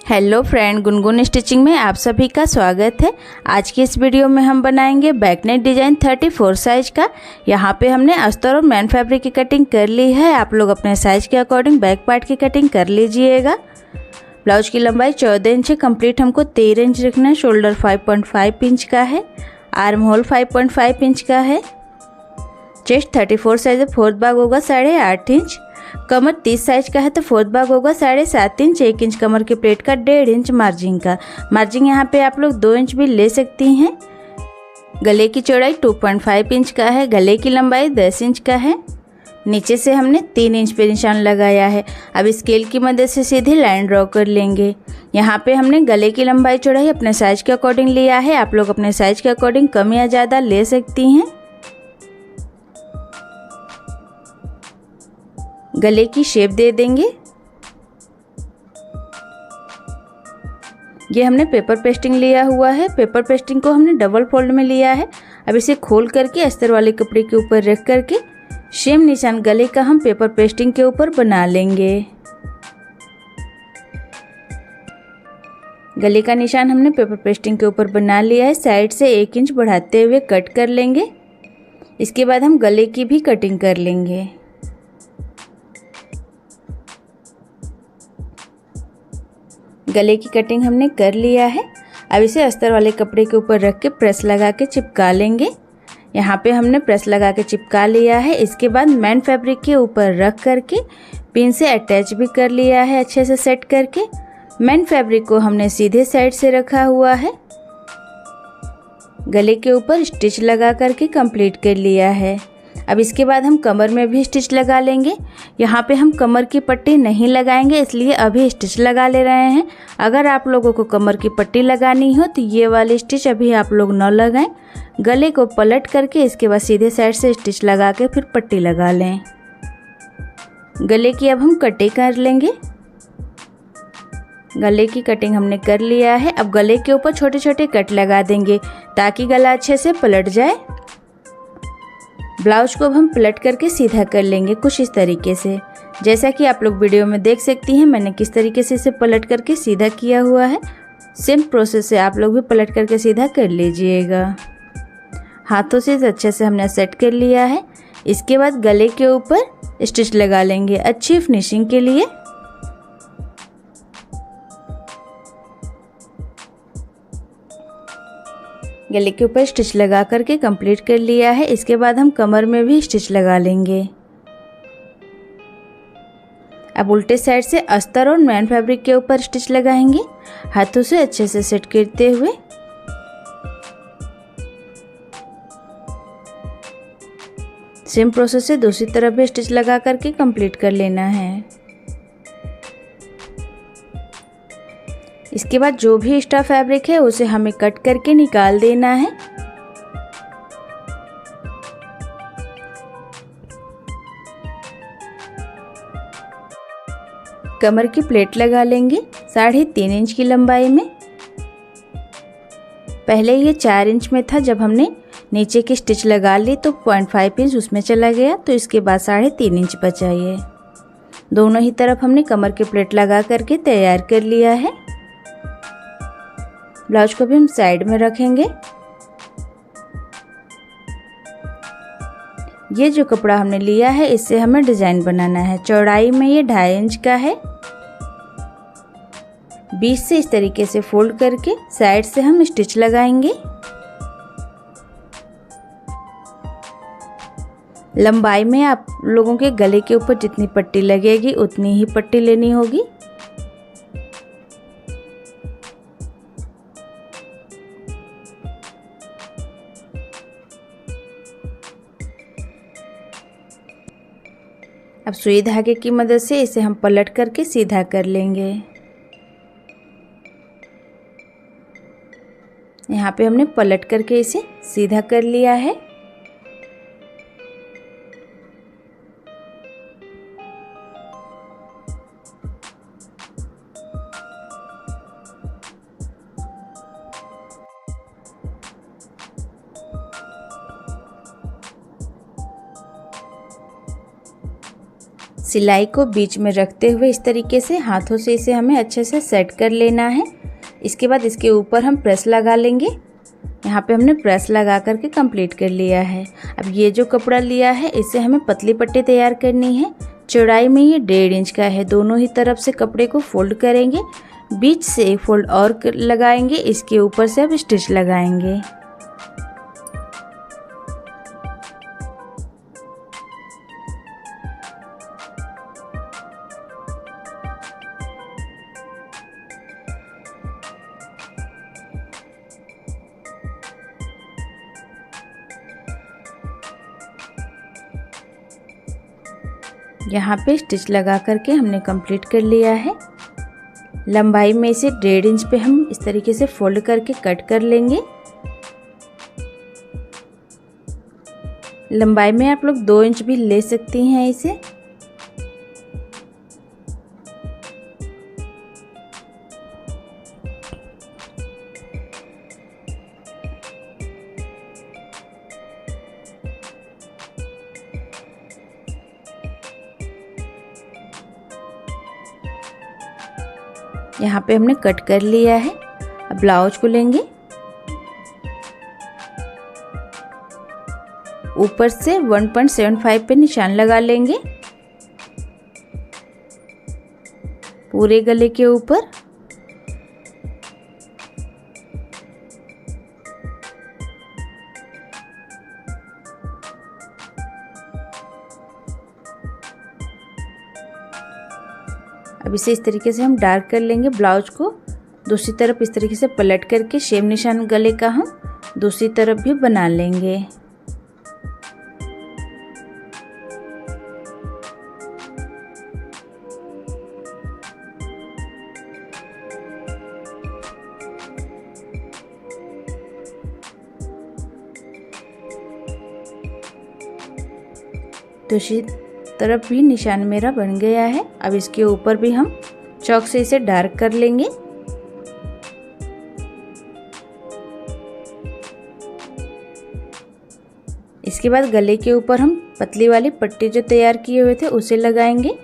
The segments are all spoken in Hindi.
हेलो फ्रेंड, गुनगुन स्टिचिंग में आप सभी का स्वागत है। आज की इस वीडियो में हम बनाएंगे बैक नेक डिज़ाइन 34 साइज का। यहाँ पे हमने अस्तर और मैन फैब्रिक की कटिंग कर ली है। आप लोग अपने साइज के अकॉर्डिंग बैक पार्ट की कटिंग कर लीजिएगा। ब्लाउज की लंबाई 14 इंच है, कंप्लीट हमको 13 इंच रखना है। शोल्डर 5.5 इंच का है, आर्म होल 5.5 इंच का है। चेस्ट 34 साइज है, फोर्थ भाग होगा 8.5 इंच। कमर 30 साइज का है तो फोर्थ भाग होगा 7.5 इंच। 1 इंच कमर के प्लेट का, 1.5 इंच मार्जिन का। मार्जिन यहाँ पे आप लोग 2 इंच भी ले सकती हैं। गले की चौड़ाई 2.5 इंच का है, गले की लंबाई 10 इंच का है। नीचे से हमने 3 इंच पे निशान लगाया है। अब स्केल की मदद से सीधी लाइन ड्रॉ कर लेंगे। यहाँ पे हमने गले की लंबाई चौड़ाई अपने साइज के अकॉर्डिंग लिया है। आप लोग अपने साइज के अकॉर्डिंग कम या ज़्यादा ले सकती हैं। गले की शेप दे देंगे। ये हमने पेपर पेस्टिंग लिया हुआ है। पेपर पेस्टिंग को हमने डबल फोल्ड में लिया है। अब इसे खोल करके अस्तर वाले कपड़े के ऊपर रख करके सेम निशान गले का हम पेपर पेस्टिंग के ऊपर बना लेंगे। गले का निशान हमने पेपर पेस्टिंग के ऊपर बना लिया है। साइड से 1 इंच बढ़ाते हुए कट कर लेंगे। इसके बाद हम गले की भी कटिंग कर लेंगे। गले की कटिंग हमने कर लिया है। अब इसे अस्तर वाले कपड़े के ऊपर रख के प्रेस लगा के चिपका लेंगे। यहाँ पे हमने प्रेस लगा के चिपका लिया है। इसके बाद मैन फैब्रिक के ऊपर रख करके पिन से अटैच भी कर लिया है अच्छे से सेट करके। मैन फैब्रिक को हमने सीधे साइड से रखा हुआ है। गले के ऊपर स्टिच लगा करके कंप्लीट कर लिया है। अब इसके बाद हम कमर में भी स्टिच लगा लेंगे। यहाँ पे हम कमर की पट्टी नहीं लगाएंगे, इसलिए अभी स्टिच लगा ले रहे हैं। अगर आप लोगों को कमर की पट्टी लगानी हो तो ये वाली स्टिच अभी आप लोग न लगाएं। गले को पलट करके इसके बाद सीधे साइड से स्टिच लगा के फिर पट्टी लगा लें। गले की अब हम कटिंग कर लेंगे। गले की कटिंग हमने कर लिया है। अब गले के ऊपर छोटे छोटे कट लगा देंगे ताकि गला अच्छे से पलट जाए। ब्लाउज को अब हम पलट करके सीधा कर लेंगे कुछ इस तरीके से। जैसा कि आप लोग वीडियो में देख सकती हैं मैंने किस तरीके से इसे पलट करके सीधा किया हुआ है। सेम प्रोसेस से आप लोग भी पलट करके सीधा कर लीजिएगा। हाथों से अच्छे से हमने सेट कर लिया है। इसके बाद गले के ऊपर स्टिच लगा लेंगे अच्छी फिनिशिंग के लिए। गले के ऊपर स्टिच लगा करके कंप्लीट कर लिया है। इसके बाद हम कमर में भी स्टिच लगा लेंगे। अब उल्टे साइड से अस्तर और मैन फैब्रिक के ऊपर स्टिच लगाएंगे हाथों से अच्छे से सेट करते हुए। सेम प्रोसेस से दूसरी तरफ भी स्टिच लगा करके कंप्लीट कर लेना है। इसके बाद जो भी एक्स्ट्रा फैब्रिक है उसे हमें कट करके निकाल देना है। कमर की प्लेट लगा लेंगे 3.5 इंच की लंबाई में। पहले ये 4 इंच में था, जब हमने नीचे की स्टिच लगा ली तो 0.5 इंच उसमें चला गया, तो इसके बाद 3.5 इंच बचा। ये दोनों ही तरफ हमने कमर की प्लेट लगा करके तैयार कर लिया है। ब्लाउज को भी हम साइड में रखेंगे। ये जो कपड़ा हमने लिया है इससे हमें डिजाइन बनाना है। चौड़ाई में ये 2.5 इंच का है। बीच से इस तरीके से फोल्ड करके साइड से हम स्टिच लगाएंगे। लंबाई में आप लोगों के गले के ऊपर जितनी पट्टी लगेगी उतनी ही पट्टी लेनी होगी। अब सुई धागे की मदद से इसे हम पलट करके सीधा कर लेंगे। यहाँ पे हमने पलट करके इसे सीधा कर लिया है। सिलाई को बीच में रखते हुए इस तरीके से हाथों से इसे हमें अच्छे से सेट कर लेना है। इसके बाद इसके ऊपर हम प्रेस लगा लेंगे। यहाँ पे हमने प्रेस लगा करके कंप्लीट कर लिया है। अब ये जो कपड़ा लिया है इससे हमें पतली पट्टी तैयार करनी है। चौड़ाई में ये 1.5 इंच का है। दोनों ही तरफ से कपड़े को फोल्ड करेंगे, बीच से एक फोल्ड और लगाएंगे, इसके ऊपर से अब स्टिच लगाएंगे। यहाँ पे स्टिच लगा करके हमने कंप्लीट कर लिया है। लंबाई में इसे 1.5 इंच पे हम इस तरीके से फोल्ड करके कट कर लेंगे। लंबाई में आप लोग 2 इंच भी ले सकती हैं इसे। यहाँ पे हमने कट कर लिया है। अब ब्लाउज को लेंगे, ऊपर से 1.75 पे निशान लगा लेंगे पूरे गले के ऊपर। अब इसे इस तरीके से हम डार्क कर लेंगे। ब्लाउज को दूसरी तरफ इस तरीके से पलट करके शेप निशान गले का हम दूसरी तरफ भी बना लेंगे। दूसरी तरफ भी निशान मेरा बन गया है। अब इसके ऊपर भी हम चॉक से इसे डार्क कर लेंगे। इसके बाद गले के ऊपर हम पतली वाली पट्टी जो तैयार किए हुए थे उसे लगाएंगे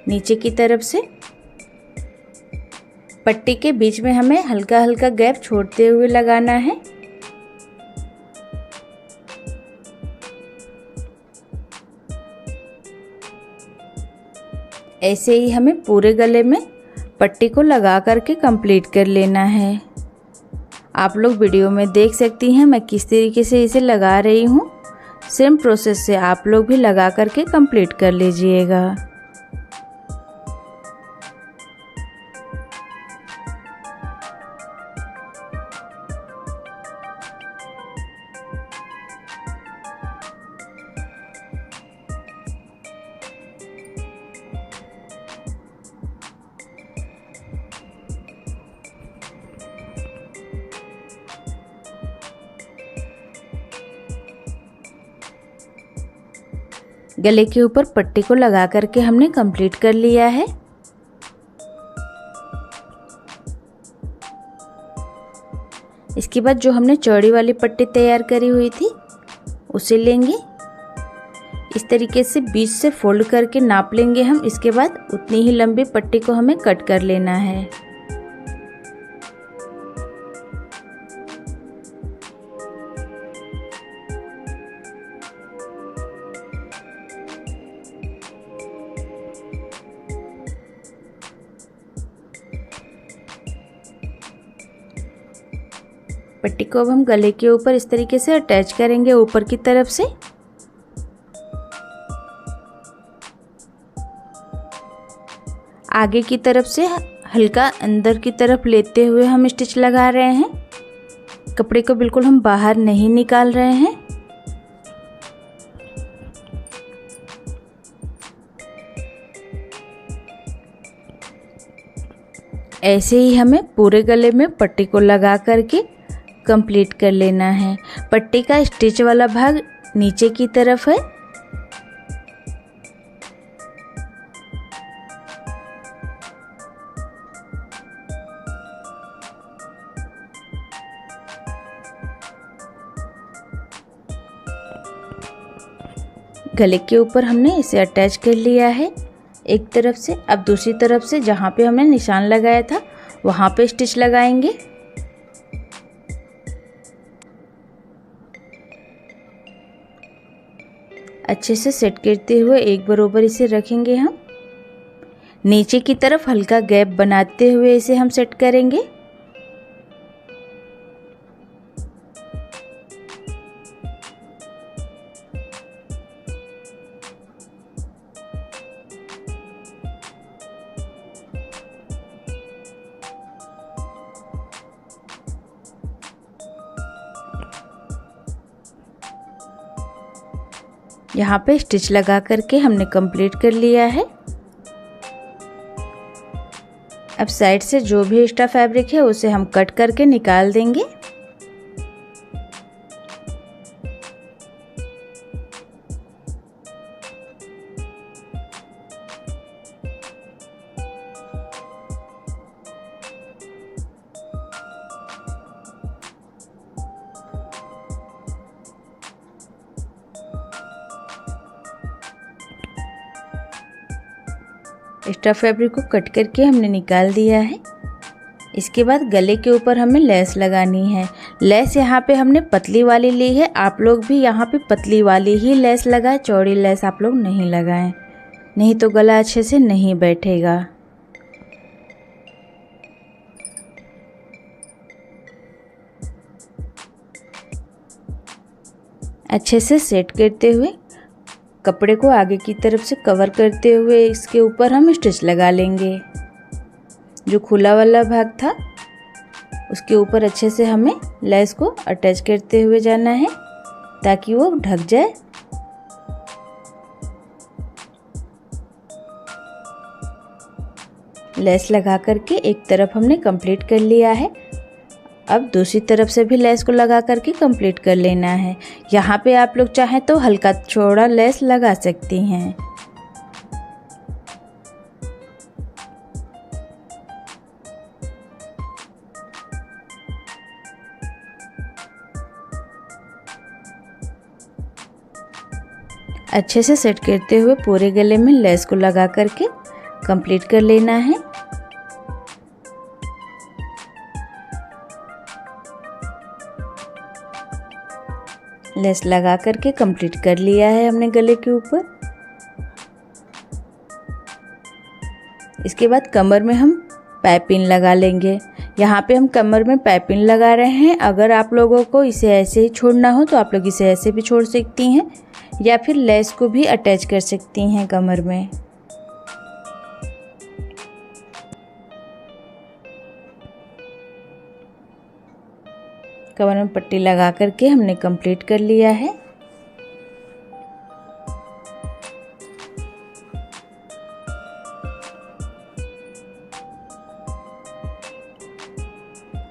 नीचे की तरफ से। पट्टी के बीच में हमें हल्का हल्का गैप छोड़ते हुए लगाना है। ऐसे ही हमें पूरे गले में पट्टी को लगा करके कंप्लीट कर लेना है। आप लोग वीडियो में देख सकती हैं मैं किस तरीके से इसे लगा रही हूँ। सेम प्रोसेस से आप लोग भी लगा करके कंप्लीट कर लीजिएगा। गले के ऊपर पट्टी को लगा करके हमने कंप्लीट कर लिया है। इसके बाद जो हमने चौड़ी वाली पट्टी तैयार करी हुई थी उसे लेंगे, इस तरीके से बीच से फोल्ड करके नाप लेंगे हम। इसके बाद उतनी ही लंबी पट्टी को हमें कट कर लेना है। पट्टी को अब हम गले के ऊपर इस तरीके से अटैच करेंगे ऊपर की तरफ से। आगे की तरफ से हल्का अंदर की तरफ लेते हुए हम स्टिच लगा रहे हैं। कपड़े को बिल्कुल हम बाहर नहीं निकाल रहे हैं। ऐसे ही हमें पूरे गले में पट्टी को लगा करके कंप्लीट कर लेना है। पट्टी का स्टिच वाला भाग नीचे की तरफ है। गले के ऊपर हमने इसे अटैच कर लिया है एक तरफ से। अब दूसरी तरफ से जहाँ पे हमने निशान लगाया था वहाँ पे स्टिच लगाएंगे। अच्छे से सेट करते हुए एक बराबर इसे रखेंगे हम। नीचे की तरफ हल्का गैप बनाते हुए इसे हम सेट करेंगे। यहाँ पे स्टिच लगा करके हमने कंप्लीट कर लिया है। अब साइड से जो भी एक्स्ट्रा फैब्रिक है उसे हम कट करके निकाल देंगे। एक्स्ट्रा फैब्रिक को कट करके हमने निकाल दिया है। इसके बाद गले के ऊपर हमें लेस लगानी है। लेस यहाँ पे हमने पतली वाली ली है। आप लोग भी यहाँ पे पतली वाली ही लेस लगाएं, चौड़ी लेस आप लोग नहीं लगाएं, नहीं तो गला अच्छे से नहीं बैठेगा। अच्छे से सेट करते हुए कपड़े को आगे की तरफ से कवर करते हुए इसके ऊपर हम स्टिच लगा लेंगे। जो खुला वाला भाग था उसके ऊपर अच्छे से हमें लेस को अटैच करते हुए जाना है ताकि वो ढक जाए। लेस लगा करके एक तरफ हमने कंप्लीट कर लिया है। अब दूसरी तरफ से भी लेस को लगा करके कंप्लीट कर लेना है। यहाँ पे आप लोग चाहें तो हल्का चौड़ा लेस लगा सकती हैं। अच्छे से सेट करते हुए पूरे गले में लेस को लगा करके कंप्लीट कर लेना है। लेस लगा करके कंप्लीट कर लिया है हमने गले के ऊपर। इसके बाद कमर में हम पाइपिंग लगा लेंगे। यहाँ पे हम कमर में पाइपिंग लगा रहे हैं। अगर आप लोगों को इसे ऐसे ही छोड़ना हो तो आप लोग इसे ऐसे भी छोड़ सकती हैं या फिर लेस को भी अटैच कर सकती हैं कमर में। कमर में पट्टी लगा करके हमने कंप्लीट कर लिया है।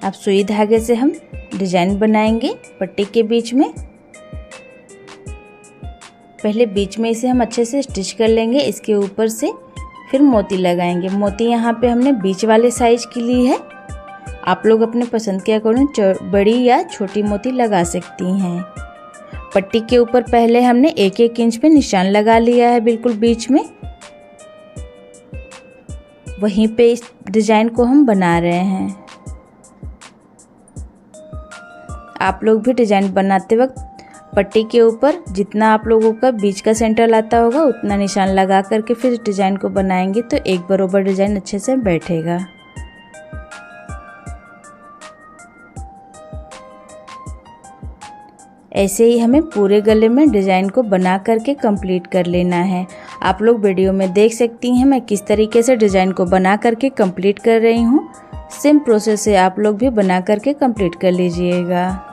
अब सुई धागे से हम डिजाइन बनाएंगे पट्टी के बीच में। पहले बीच में इसे हम अच्छे से स्टिच कर लेंगे। इसके ऊपर से फिर मोती लगाएंगे। मोती यहाँ पे हमने बीच वाले साइज की ली है। आप लोग अपने पसंद के अकॉर्डिंग बड़ी या छोटी मोती लगा सकती हैं। पट्टी के ऊपर पहले हमने 1-1 इंच पे निशान लगा लिया है बिल्कुल बीच में। वहीं पे इस डिजाइन को हम बना रहे हैं। आप लोग भी डिजाइन बनाते वक्त पट्टी के ऊपर जितना आप लोगों का बीच का सेंटर आता होगा उतना निशान लगा करके फिर डिजाइन को बनाएंगे तो एक बराबर डिजाइन अच्छे से बैठेगा। ऐसे ही हमें पूरे गले में डिज़ाइन को बना करके कंप्लीट कर लेना है। आप लोग वीडियो में देख सकती हैं मैं किस तरीके से डिज़ाइन को बना करके कंप्लीट कर रही हूँ। सेम प्रोसेस से आप लोग भी बना करके कंप्लीट कर लीजिएगा।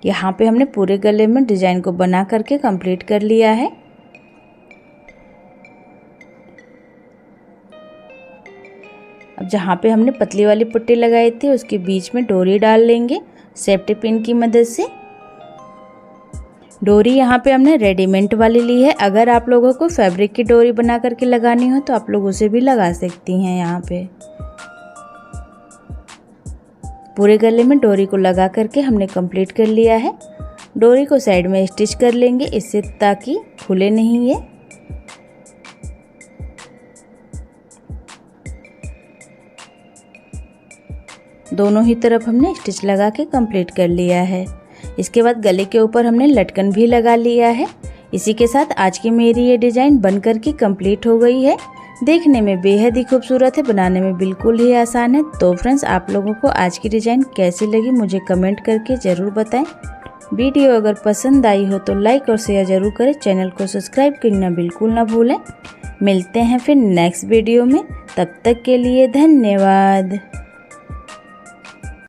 यहाँ पे हमने पूरे गले में डिजाइन को बना करके कंप्लीट कर लिया है। अब जहाँ पे हमने पतली वाली पट्टी लगाई थी उसके बीच में डोरी डाल लेंगे सेफ्टी पिन की मदद से। डोरी यहाँ पे हमने रेडीमेड वाली ली है। अगर आप लोगों को फैब्रिक की डोरी बना करके लगानी हो तो आप लोग उसे भी लगा सकती हैं। यहाँ पे पूरे गले में डोरी को लगा करके हमने कंप्लीट कर लिया है। डोरी को साइड में स्टिच कर लेंगे इससे, ताकि खुले नहीं ये। दोनों ही तरफ हमने स्टिच लगा के कंप्लीट कर लिया है। इसके बाद गले के ऊपर हमने लटकन भी लगा लिया है। इसी के साथ आज की मेरी ये डिज़ाइन बन कर के कंप्लीट हो गई है। देखने में बेहद ही खूबसूरत है, बनाने में बिल्कुल ही आसान है। तो फ्रेंड्स, आप लोगों को आज की डिज़ाइन कैसी लगी मुझे कमेंट करके ज़रूर बताएं। वीडियो अगर पसंद आई हो तो लाइक और शेयर ज़रूर करें। चैनल को सब्सक्राइब करना बिल्कुल ना भूलें। मिलते हैं फिर नेक्स्ट वीडियो में, तब तक के लिए धन्यवाद।